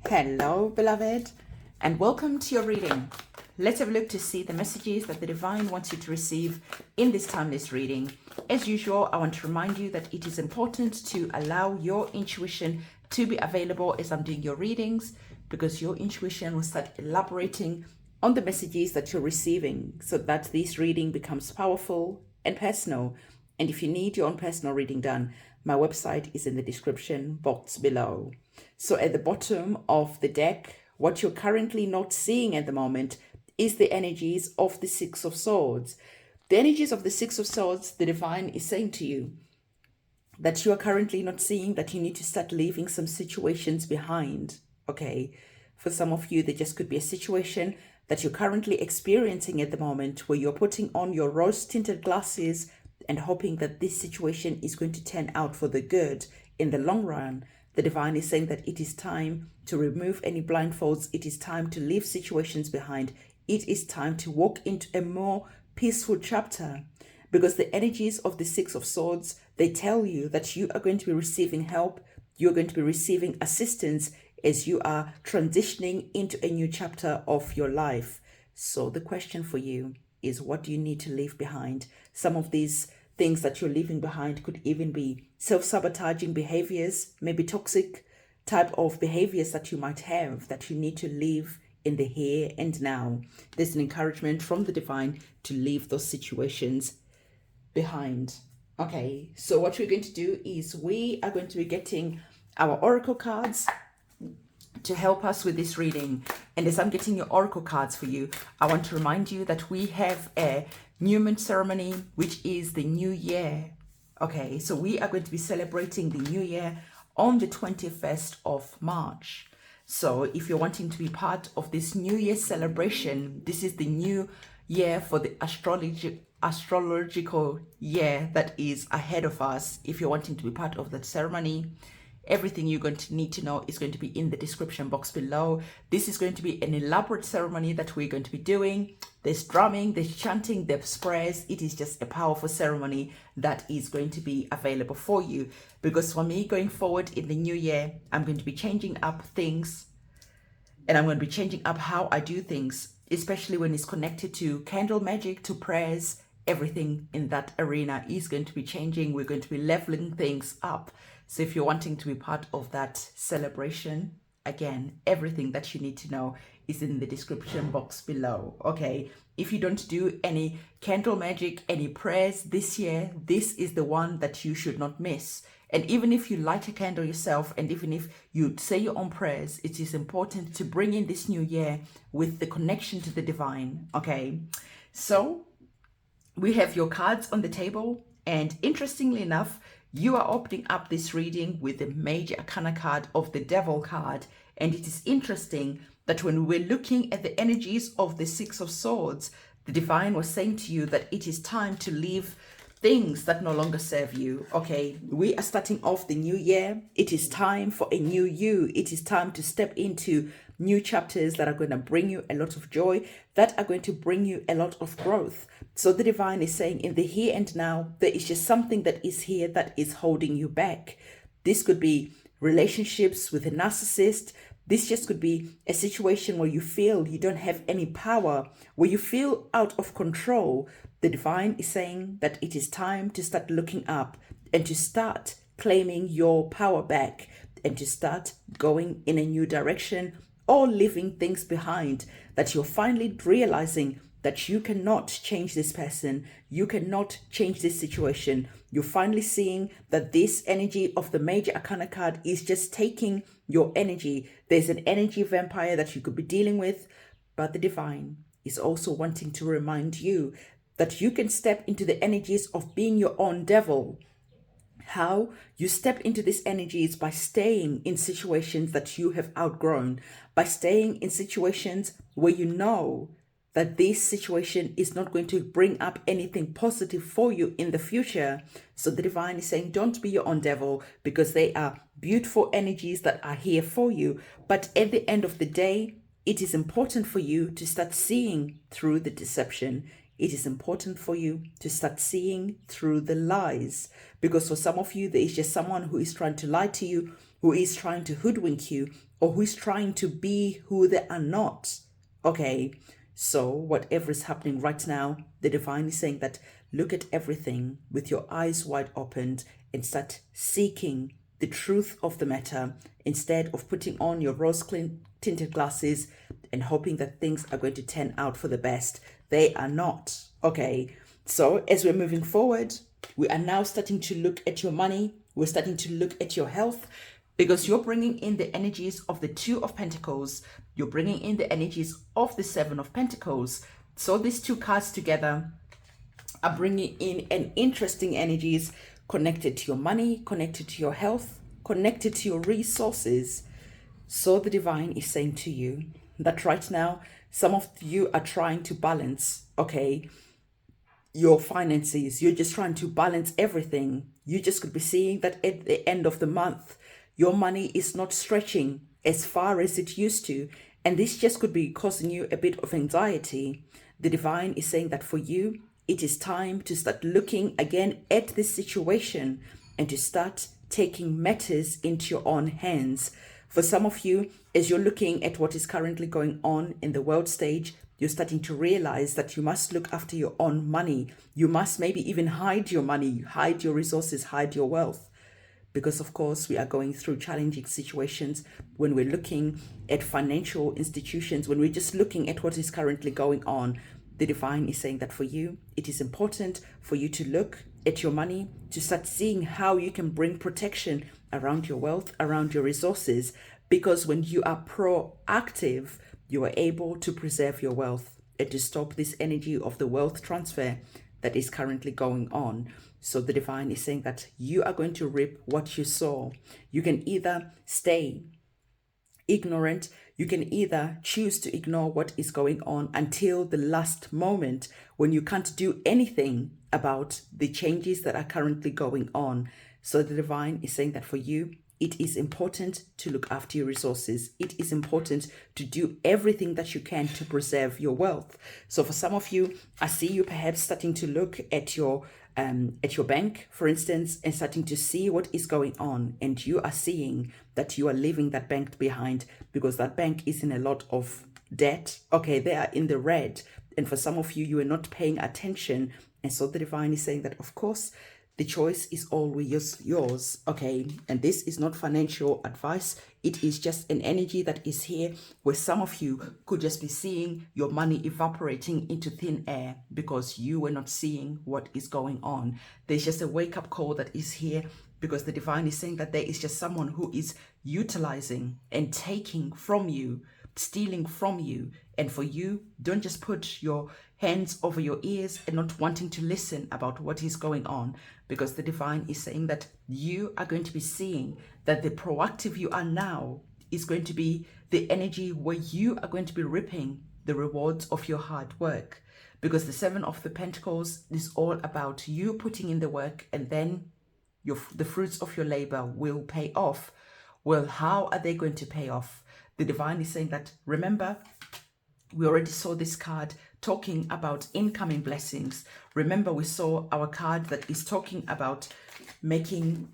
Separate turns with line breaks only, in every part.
Hello, beloved, and welcome to your reading. Let's have a look to see the messages that the divine wants you to receive in this timeless reading. As usual, I want to remind you that it is important to allow your intuition to be available as I'm doing your readings, because your intuition will start elaborating on the messages that you're receiving so that this reading becomes powerful and personal. And if you need your own personal reading done, my website is in the description box below. So at the bottom of the deck, what you're currently not seeing at the moment is the energies of the Six of Swords. The energies of the Six of Swords, the divine is saying to you that you are currently not seeing, that you need to start leaving some situations behind. Okay, for some of you, there just could be a situation that you're currently experiencing at the moment where you're putting on your rose-tinted glasses and hoping that this situation is going to turn out for the good in the long run. The divine is saying that it is time to remove any blindfolds. It is time to leave situations behind. It is time to walk into a more peaceful chapter, because the energies of the Six of Swords, they tell you that you are going to be receiving help. You're going to be receiving assistance as you are transitioning into a new chapter of your life. So the question for you is, what do you need to leave behind? Some of these things that you're leaving behind could even be self-sabotaging behaviors, maybe toxic type of behaviors that you might have that you need to leave in the here and now. There's an encouragement from the divine to leave those situations behind. Okay, so what we're going to do is we are going to be getting our oracle cards to help us with this reading. And as I'm getting your oracle cards for you, I want to remind you that we have a new moon ceremony, which is the new year. Okay, so we are going to be celebrating the new year on the 21st of March. So if you're wanting to be part of this new year celebration, this is the new year for the astrological year that is ahead of us. If you're wanting to be part of that ceremony, everything you're going to need to know is going to be in the description box below. This is going to be an elaborate ceremony that we're going to be doing. There's drumming, there's chanting, there's prayers. It is just a powerful ceremony that is going to be available for you. Because for me, going forward in the new year, I'm going to be changing up things, and I'm going to be changing up how I do things, especially when it's connected to candle magic, to prayers. Everything in that arena is going to be changing. We're going to be leveling things up. So if you're wanting to be part of that celebration, again, everything that you need to know is in the description box below. Okay, if you don't do any candle magic, any prayers this year, this is the one that you should not miss. And even if you light a candle yourself, and even if you say your own prayers, it is important to bring in this new year with the connection to the divine. Okay, so we have your cards on the table, and interestingly enough, you are opening up this reading with the major arcana card of the Devil card. And it is interesting that when we're looking at the energies of the Six of Swords, the divine was saying to you that it is time to leave things that no longer serve you. Okay, we are starting off the new year. It is time for a new you. It is time to step into new chapters that are going to bring you a lot of joy, that are going to bring you a lot of growth. So the divine is saying, in the here and now, there is just something that is here that is holding you back. This could be relationships with a narcissist. This just could be a situation where you feel you don't have any power, where you feel out of control. The divine is saying that it is time to start looking up and to start claiming your power back and to start going in a new direction, or leaving things behind, that you're finally realizing that you cannot change this person, you cannot change this situation. You're finally seeing that this energy of the major arcana card is just taking your energy. There's an energy vampire that you could be dealing with, but the divine is also wanting to remind you that you can step into the energies of being your own devil. How you step into these energies by staying in situations that you have outgrown, by staying in situations where you know that this situation is not going to bring up anything positive for you in the future. So the divine is saying, don't be your own devil, because they are beautiful energies that are here for you. But at the end of the day, it is important for you to start seeing through the deception. It is important for you to start seeing through the lies, because for some of you, there is just someone who is trying to lie to you, who is trying to hoodwink you, or who is trying to be who they are not. Okay, so whatever is happening right now, the divine is saying that look at everything with your eyes wide opened and start seeking the truth of the matter instead of putting on your rose tinted glasses and hoping that things are going to turn out for the best. They are not. Okay, so as we're moving forward, we are now starting to look at your money. We're starting to look at your health, because you're bringing in the energies of the Two of Pentacles. You're bringing in the energies of the Seven of Pentacles. So these two cards together are bringing in an interesting energies connected to your money, connected to your health, connected to your resources. So the divine is saying to you that right now, some of you are trying to balance, okay, your finances. You're just trying to balance everything. You just could be seeing that at the end of the month, your money is not stretching as far as it used to. And this just could be causing you a bit of anxiety. The divine is saying that for you, it is time to start looking again at this situation and to start taking matters into your own hands. For some of you, as you're looking at what is currently going on in the world stage, you're starting to realize that you must look after your own money. You must maybe even hide your money, hide your resources, hide your wealth. Because of course, we are going through challenging situations when we're looking at financial institutions, when we're just looking at what is currently going on. The divine is saying that for you, it is important for you to look at your money, to start seeing how you can bring protection around your wealth, around your resources. Because when you are proactive, you are able to preserve your wealth and to stop this energy of the wealth transfer that is currently going on. So the divine is saying that you are going to reap what you sow. You can either stay ignorant, you can either choose to ignore what is going on until the last moment when you can't do anything about the changes that are currently going on. So the divine is saying that for you, it is important to look after your resources. It is important to do everything that you can to preserve your wealth. So for some of you, I see you perhaps starting to look at your bank, for instance, and starting to see what is going on. And you are seeing that you are leaving that bank behind because that bank is in a lot of debt. Okay, they are in the red. And for some of you, you are not paying attention. And so the divine is saying that, of course, the choice is always yours, okay? And this is not financial advice. It is just an energy that is here where some of you could just be seeing your money evaporating into thin air because you were not seeing what is going on. There's just a wake-up call that is here because the divine is saying that there is just someone who is utilizing and taking from you, stealing from you. And for you, don't just put your hands over your ears and not wanting to listen about what is going on, because the divine is saying that you are going to be seeing that the proactive you are now is going to be the energy where you are going to be reaping the rewards of your hard work, because the Seven of the Pentacles is all about you putting in the work and then the fruits of your labor will pay off. Well, how are they going to pay off? The divine is saying that, remember, we already saw this card talking about incoming blessings. Remember, we saw our card that is talking about making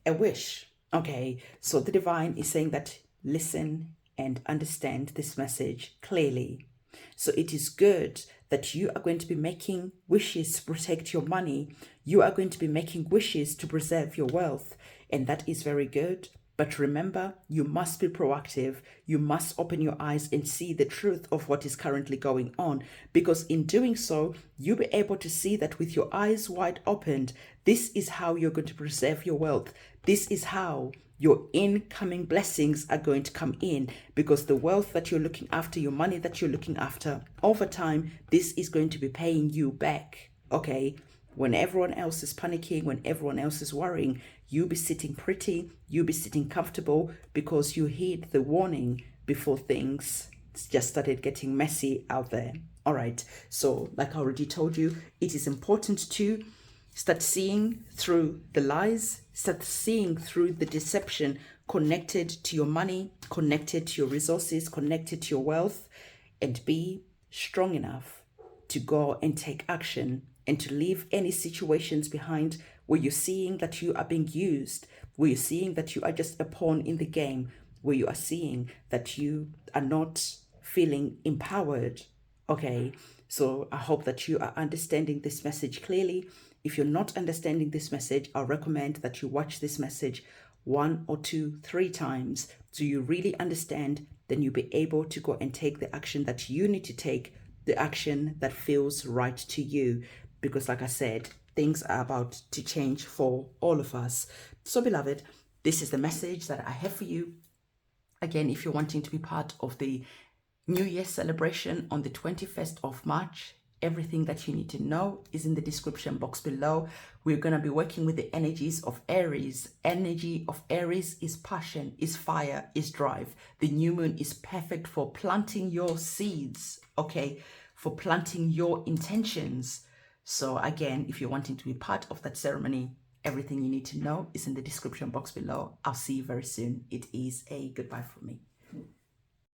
a wish. Okay, so the divine is saying that listen and understand this message clearly. So it is good that you are going to be making wishes to protect your money. You are going to be making wishes to preserve your wealth. And that is very good. But remember, you must be proactive. You must open your eyes and see the truth of what is currently going on. Because in doing so, you'll be able to see that with your eyes wide opened, this is how you're going to preserve your wealth. This is how your incoming blessings are going to come in. Because the wealth that you're looking after, your money that you're looking after, over time, this is going to be paying you back. Okay? When everyone else is panicking, when everyone else is worrying, you be sitting pretty, you be sitting comfortable because you heed the warning before things just started getting messy out there. All right. So like I already told you, it is important to start seeing through the lies, start seeing through the deception connected to your money, connected to your resources, connected to your wealth, and be strong enough to go and take action and to leave any situations behind where you're seeing that you are being used, where you're seeing that you are just a pawn in the game. where you are seeing that you are not feeling empowered. Okay, so I hope that you are understanding this message clearly. If you're not understanding this message, I recommend that you watch this message 1 or 2, 3 times so you really understand. Then you'll be able to go and take the action that you need to take, the action that feels right to you. Because like I said, things are about to change for all of us. So beloved, this is the message that I have for you. Again, if you're wanting to be part of the New Year celebration on the 21st of March, everything that you need to know is in the description box below. We're going to be working with the energies of Aries. Energy of Aries is passion, is fire, is drive. The new moon is perfect for planting your seeds, okay, for planting your intentions. So again, if you're wanting to be part of that ceremony, everything you need to know is in the description box below. I'll see you very soon. It is a goodbye from me.